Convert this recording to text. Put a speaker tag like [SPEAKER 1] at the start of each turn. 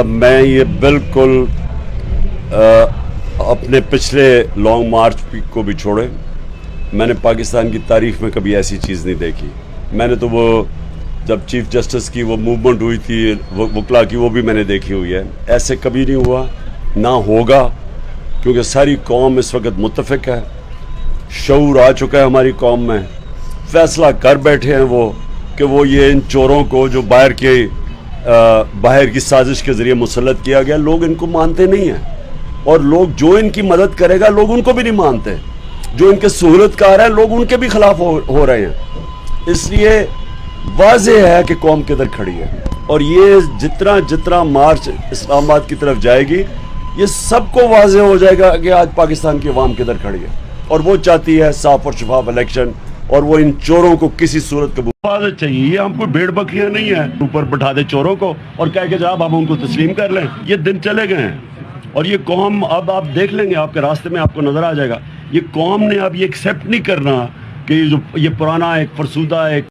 [SPEAKER 1] میں یہ بالکل اپنے پچھلے لانگ مارچ کو بھی چھوڑے، میں نے پاکستان کی تاریخ میں کبھی ایسی چیز نہیں دیکھی۔ میں نے تو وہ جب چیف جسٹس کی وہ موومنٹ ہوئی تھی وکلا کی، وہ بھی میں نے دیکھی ہوئی ہے۔ ایسے کبھی نہیں ہوا، نہ ہوگا، کیونکہ ساری قوم اس وقت متفق ہے، شعور آ چکا ہے ہماری قوم میں، فیصلہ کر بیٹھے ہیں وہ کہ وہ یہ ان چوروں کو جو باہر کی سازش کے ذریعے مسلط کیا گیا، لوگ ان کو مانتے نہیں ہیں، اور لوگ جو ان کی مدد کرے گا لوگ ان کو بھی نہیں مانتے، جو ان کے سہولت کار ہیں لوگ ان کے بھی خلاف ہو رہے ہیں۔ اس لیے واضح ہے کہ قوم کدھر کھڑی ہے، اور یہ جتنا مارچ اسلام آباد کی طرف جائے گی، یہ سب کو واضح ہو جائے گا کہ آج پاکستان کی عوام کدھر کھڑی ہے، اور وہ چاہتی ہے صاف اور شفاف الیکشن، اور وہ ان چوروں کو کسی صورت کا حفاظت چاہیے۔ یہ ہم کوئی بھیڑ بکریاں نہیں ہیں اوپر بٹھا دے چوروں کو اور کہہ کہ جناب آپ ان کو تسلیم کر لیں۔ یہ دن چلے گئے ہیں، اور یہ قوم اب آپ دیکھ لیں گے، آپ کے راستے میں آپ کو نظر آ جائے گا، یہ قوم نے اب یہ ایکسیپٹ نہیں کرنا کہ یہ پرانا ایک فرسودہ ایک